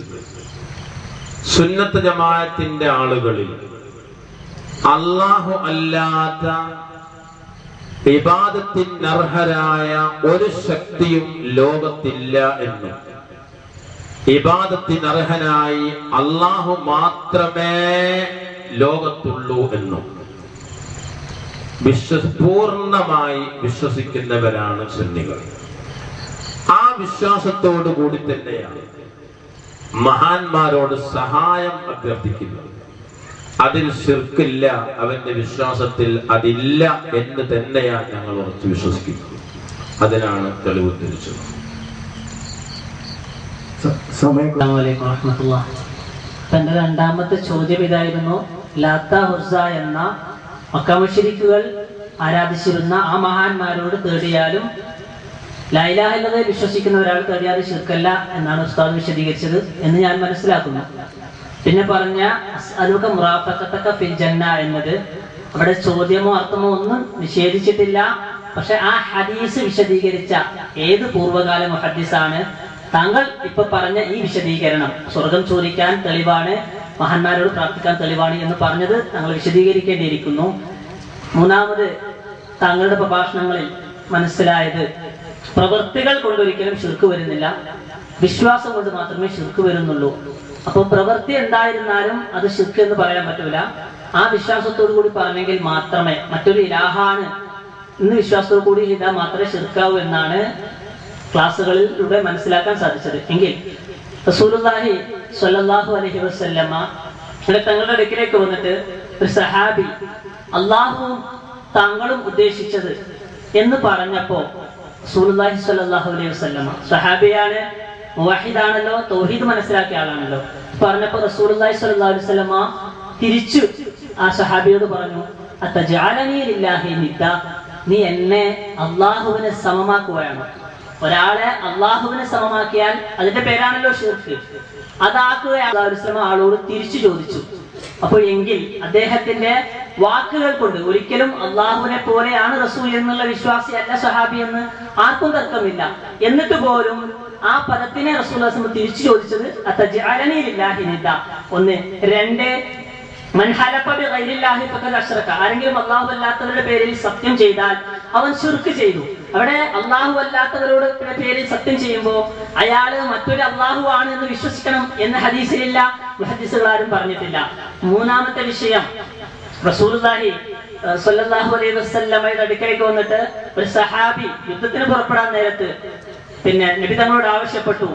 സുന്നത്ത് ജമാഅത്തിന്റെ ആളുകളിൽ അല്ലാഹു അല്ലാത്ത ഇബാദത്തിന് അർഹരായ ഒരു ശക്തിയും ലോകത്തില്ല എന്നും ഇബാദത്തിന് അർഹനായി അല്ലാഹു മാത്രമേ ലോകത്തുള്ളൂ എന്നും പൂർണ്ണമായി വിശ്വസിക്കുന്നവരാണ് സുന്നികൾ. ആ വിശ്വാസത്തോടു കൂടി തന്നെയാണ് മഹാന്മാരോട് സഹായം അഭ്യർത്ഥിക്കുന്നത്. അതിൽ ശിർക്കില്ല, അവന്റെ വിശ്വാസത്തിൽ അതില്ല എന്ന് തന്നെയാണ് ഞങ്ങൾ ഉറച്ചു വിശ്വസിക്കുന്നത്. അതിനാണ് തെളിവ് തിരിച്ചത്. എന്റെ രണ്ടാമത്തെ ചോദ്യം ഇതായിരുന്നു. ലാത്ത ഹുസ്സ എന്ന മക്ക മുശ്രിക്കുകൾ ആരാധിച്ചിരുന്ന ആ മഹാന്മാരോട് തേടിയാലും ലാ ഇലാഹ ഇല്ലല്ലാഹ് വിശ്വസിക്കുന്ന ഒരാൾ തേടിയാൽ ശിർക്കല്ല എന്നാണ് ഉസ്താദ് വിശദീകരിച്ചത് എന്ന് ഞാൻ മനസ്സിലാക്കുന്നു. പിന്നെ പറഞ്ഞ അസ്അലുക മുറാഫഖതക ഫിൽ ജന്ന എന്നത് അവിടെ ചോദ്യമോ അർത്ഥമോ ഒന്നും നിഷേധിച്ചിട്ടില്ല. പക്ഷെ ആ ഹദീസ് വിശദീകരിച്ച ഏത് പൂർവ്വകാല മുഹദ്ദിസാണ് താങ്കൾ ഇപ്പൊ പറഞ്ഞ ഈ വിശദീകരണം സ്വർഗം ചോദിക്കാൻ തെളിവാണ്, മഹാന്മാരോട് പ്രാർത്ഥിക്കാൻ തെളിവാണ് എന്ന് പറഞ്ഞത് താങ്കൾ വിശദീകരിക്കേണ്ടിയിരിക്കുന്നു. മൂന്നാമത് താങ്കളുടെ പ്രഭാഷണങ്ങളിൽ മനസ്സിലായത് പ്രവൃത്തികൾ കൊണ്ടൊരിക്കലും ശിർക്ക് വരുന്നില്ല, വിശ്വാസം കൊണ്ട് മാത്രമേ ശിർക്ക് വരുന്നുള്ളൂ. അപ്പൊ പ്രവൃത്തി എന്തായിരുന്നാലും അത് ശിർക്ക് എന്ന് പറയാൻ പറ്റൂല. ആ വിശ്വാസത്തോടു കൂടി പറഞ്ഞെങ്കിൽ മാത്രമേ മറ്റൊരു ഇലാഹാണ് ഇന്ന് വിശ്വാസത്തോടു കൂടി ചെയ്താൽ മാത്രമേ ശിർക്കാവൂ എന്നാണ് ക്ലാസ്സുകളിലൂടെ മനസ്സിലാക്കാൻ സാധിച്ചത്. എങ്കിൽ റസൂലുള്ളാഹി സ്വല്ലല്ലാഹു അലൈഹി വസല്ലമ തങ്ങളുടെ അടുക്കിലേക്ക് വന്നിട്ട് ഒരു സഹാബി അള്ളാഹുവും താങ്കളും ഉദ്ദേശിച്ചത് എന്ന് പറഞ്ഞപ്പോ റസൂലുള്ളാഹി സ്വല്ലല്ലാഹു അലൈഹി വസല്ലമ സഹാബിയാണ്, മുവഹിദാണല്ലോ, തൗഹീദ് മനസ്സിലാക്കിയ ആളാണല്ലോ. പറഞ്ഞപ്പോ റസൂലുള്ളാഹി സ്വല്ലല്ലാഹു അലൈഹി വസല്ലമ തിരിച്ചു ആ സഹാബിയോട് പറഞ്ഞു, അത്തജഅലനി ലില്ലാഹി നിദ്ദ, നീ എന്നെ അള്ളാഹുവിനെ സമമാക്കുകയാണ്. ഒരാളെ അള്ളാഹുവിനെ സമമാക്കിയാൽ അതിന്റെ പേരാണല്ലോ ഷിർക്ക്. അതാക്കുകയാണ് ആളോട് തിരിച്ചു ചോദിച്ചു. അപ്പോൾ എങ്കിൽ അദ്ദേഹത്തിന്റെ വാക്കുകൾ കൊണ്ട് ഒരിക്കലും അള്ളാഹുവിനെ പോലെയാണ് റസൂൽ എന്നുള്ള വിശ്വാസിയല്ല സഹാബി എന്ന് ആർക്കും തർക്കമില്ല. എന്നിട്ട് പോലും ആ പദത്തിനെ റസൂൽ തിരിച്ചു ചോദിച്ചത് അത്തജഅലനി ലില്ലാഹി നിദ്ദ. ഒന്ന്. രണ്ട്, ആരെങ്കിലും അള്ളാഹു അല്ലാത്തവരുടെ പേരിൽ സത്യം ചെയ്താൽ അവൻ ശിർക്ക് ചെയ്തു. അവിടെ അള്ളാഹു അല്ലാത്തവരോട് പേരിൽ സത്യം ചെയ്യുമ്പോ അയാള് മറ്റൊരു അള്ളാഹു ആണ് എന്ന് വിശ്വസിക്കണം എന്ന് ഹദീസിലില്ല, മുഹദ്ദിസുകൾ ആരും പറഞ്ഞിട്ടില്ല. മൂന്നാമത്തെ വിഷയം, റസൂലുള്ളാഹി സ്വല്ലല്ലാഹു അലൈഹി വസല്ലമയുടെ അടുക്കലേക്ക് വന്നിട്ട് ഒരു സഹാബി യുദ്ധത്തിന് പുറപ്പെടാൻ നേരത്ത് പിന്നെ നബി തങ്ങളോട് ആവശ്യപ്പെട്ടു,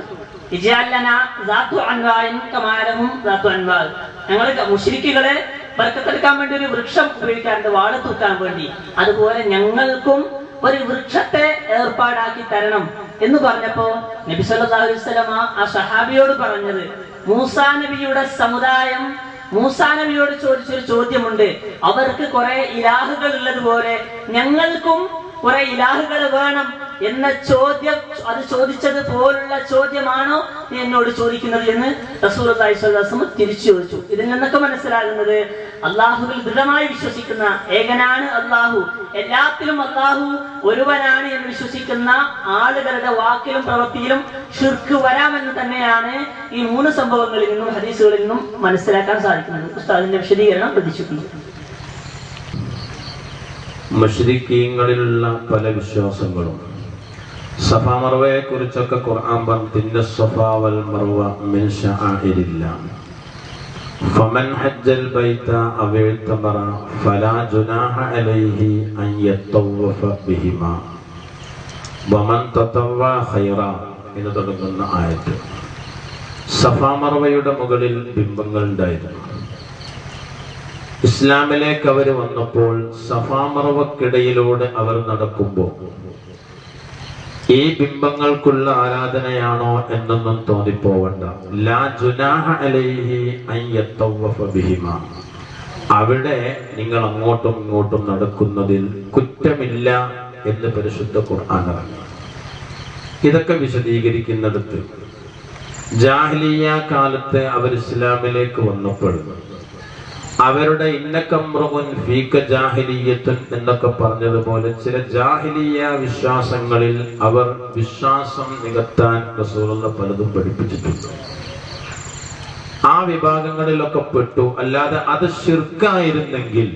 ഞങ്ങൾ മുശ്രിക്കുകളെ ബർക്കത്തെടുക്കാൻ വേണ്ടി ഒരു വൃക്ഷം ഉപയോഗിക്കാറുണ്ട്, വാള് തൂക്കാൻ വേണ്ടി, അതുപോലെ ഞങ്ങൾക്കും ഒരു വൃക്ഷത്തെ ഏർപ്പാടാക്കി തരണം എന്ന് പറഞ്ഞപ്പോ നബി സല്ലല്ലാഹു അലൈഹി വസല്ലമ ആ സഹാബിയോട് പറഞ്ഞത്, മൂസാ നബിയുടെ സമുദായം മൂസാ നബിയോട് ചോദിച്ചൊരു ചോദ്യമുണ്ട്, അവർക്ക് കുറെ ഇലാഹുകൾ ഉള്ളതുപോലെ ഞങ്ങൾക്കും കുറെ ഇലാഹുകൾ വേണം എന്ന ചോദ്യം, അത് ചോദിച്ചത് പോലുള്ള ചോദ്യമാണോ നീ എന്നോട് ചോദിക്കുന്നത് എന്ന് റസൂലുള്ളാഹി സ്വല്ലല്ലാഹു അലൈഹി വസല്ലം തിരിച്ചു ചോദിച്ചു. ഇതിൽ നിന്നൊക്കെ മനസ്സിലാകുന്നത് അള്ളാഹുവിൽ ദൃഢമായി വിശ്വസിക്കുന്ന ഏകനാണ് അള്ളാഹു, എല്ലാത്തിലും അള്ളാഹു ഒരുവനാണ് എന്ന് വിശ്വസിക്കുന്ന ആളുകളുടെ വാക്കിലും പ്രവൃത്തിയിലും ശിർക്ക് വരാമെന്ന് തന്നെയാണ് ഈ മൂന്ന് സംഭവങ്ങളിൽ നിന്നും ഹദീസുകളിൽ നിന്നും മനസ്സിലാക്കാൻ സാധിക്കുന്നത്. ഉസ്താദിന്റെ വിശദീകരണം പ്രതീക്ഷിക്കുന്നു. മുശ്രിക്കീങ്ങളിലുള്ള പല വിശ്വാസങ്ങളും സഫ മർവയെ കുറിച്ചൊക്കെ ഖുർആൻ പറഞ്ഞു, സഫാ വൽ മർവ മിൻ ശഅഇരില്ലാഹ് ഫമൻ ഹജ്ജൽ ബൈത അവ ഇഅ്തമറ ഫലാ ജുനാഹ അലൈഹി അൻ യതവഫ ബിഹിമാ വമൻ തതവ്വ ഖൈറ എന്ന് തുടങ്ങുന്ന ആയത്ത്. സഫാ മർവയുടെ മുകളിൽ ബിംബങ്ങൾ ഉണ്ടായിരുന്നു. ഇസ്ലാമിലേക്ക് അവർ വന്നപ്പോൾ സഫാ മർവക്കിടയിലൂടെ അവർ നടക്കുമ്പോൾ ഈ ബിംബങ്ങൾക്കുള്ള ആരാധനയാണോ എന്നൊന്നും തോന്നിപ്പോവണ്ട. ലാ ജുനാഹ അലൈഹി അൻ യതവഫ ബിഹിമാ. അവിടെ നിങ്ങൾ അങ്ങോട്ടും ഇങ്ങോട്ടും നടക്കുന്നതിൽ കുറ്റമില്ല എന്ന് പരിശുദ്ധ ഖുർആൻ പറഞ്ഞു. ഇതൊക്കെ വിശദീകരിക്കുന്നിടത്ത് ജാഹിലിയ കാലത്ത് അവർ ഇസ്ലാമിലേക്ക് വന്നപ്പോൾ അവരുടെ ഇന്നകംറുൻ ഫീക ജാഹിലിയത്തുൻ എന്നൊക്കെ പറഞ്ഞതുപോലെ ചില ജാഹിലിയ വിശ്വാസങ്ങളിൽ അവർ വിശ്വാസം നികത്താൻ റസൂലുള്ളാഹി പലതും പഠിപ്പിച്ചിട്ടുണ്ട്. ആ വിഭാഗങ്ങളിലൊക്കെ പെട്ടു. അല്ലാതെ അത് ശിർക്കായിരുന്നെങ്കിൽ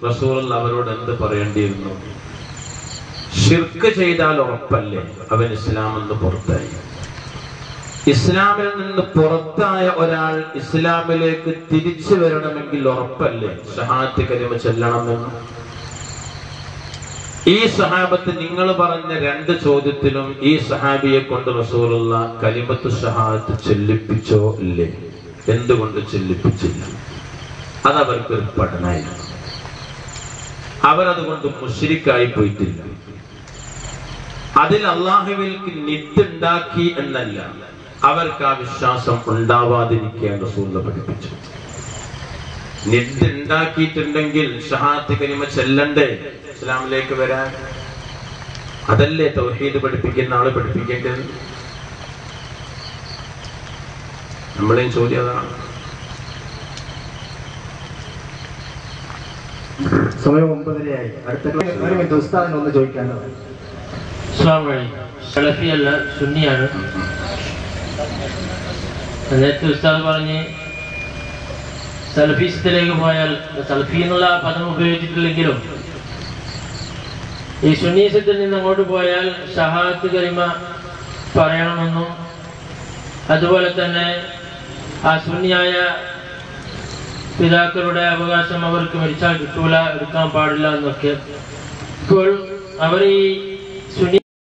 റസൂലുള്ളാഹി അവരോട് എന്ത് പറയേണ്ടിയിരുന്നു? ശിർക്ക് ചെയ്താൽ ഉറപ്പല്ലേ അവൻ ഇസ്ലാമിൽ നിന്ന് പുറത്തായി. ഇസ്ലാമിൽ നിന്ന് പുറത്തായ ഒരാൾ ഇസ്ലാമിലേക്ക് തിരിച്ചു വരണമെങ്കിൽ ഉറപ്പല്ലേ ഷഹാദത്ത് കലിമ ചൊല്ലണമെന്ന്? ഈ സഹാബത്ത് നിങ്ങൾ പറഞ്ഞ 2 ചോദ്യത്തിലും ഈ സഹാബിയെ കൊണ്ട് റസൂലുള്ളാഹി കലിമത്തു ഷഹാദത്ത് ചൊല്ലിപ്പിച്ചോ ഇല്ലേ? എന്തുകൊണ്ട് ചൊല്ലിപ്പിച്ചില്ല? അതവർക്കൊരു പഠനമായിരുന്നു. അവരതുകൊണ്ട് മുശ്രിക്കായി പോയിട്ടില്ല. അതിൽ അള്ളാഹുവിലേക്ക് നിത്തുണ്ടാക്കി എന്നല്ല, അവർക്ക് ആ വിശ്വാസം ഉണ്ടാവാതിരിക്കാൻ റസൂലുള്ളാഹി പഠിപ്പിച്ചു. നിത്ത് ഉണ്ടാക്കിയിട്ടുണ്ടെങ്കിൽ ഷഹാദത്ത് കലിമ ചൊല്ലണ്ടേ ഇസ്ലാമിലേക്ക് വരാൻ? അതല്ലേ തൗഹീദ് പഠിപ്പിക്കുന്ന ആള് പഠിപ്പിക്കേണ്ടത്? നമ്മളെയും ചോദ്യം അതാണ്. സമയം 9:30 അടുത്ത ക്ലാസ് ഉസ്താദിനൊന്ന് ചോദിക്കാനുള്ളത്. സലഫിയല്ല, സുന്നിയാണ്. നേരത്തെ ഉസ്താദ് പറഞ്ഞ് സലഫീസത്തിലേക്ക് പോയാൽ, സലഫി എന്നുള്ള പദം ഉപയോഗിച്ചിട്ടില്ലെങ്കിലും ഈ സുന്നീസത്തിൽ നിന്ന് അങ്ങോട്ട് പോയാൽ ഷഹാദത്ത് കലിമ പറയണമെന്നും അതുപോലെ തന്നെ ആ സുന്നിയായ പിതാക്കളുടെ അവകാശം അവർക്ക് മരിച്ചാൽ കിട്ടൂല, എടുക്കാൻ പാടില്ല എന്നൊക്കെ. ഇപ്പോൾ അവർ ഈ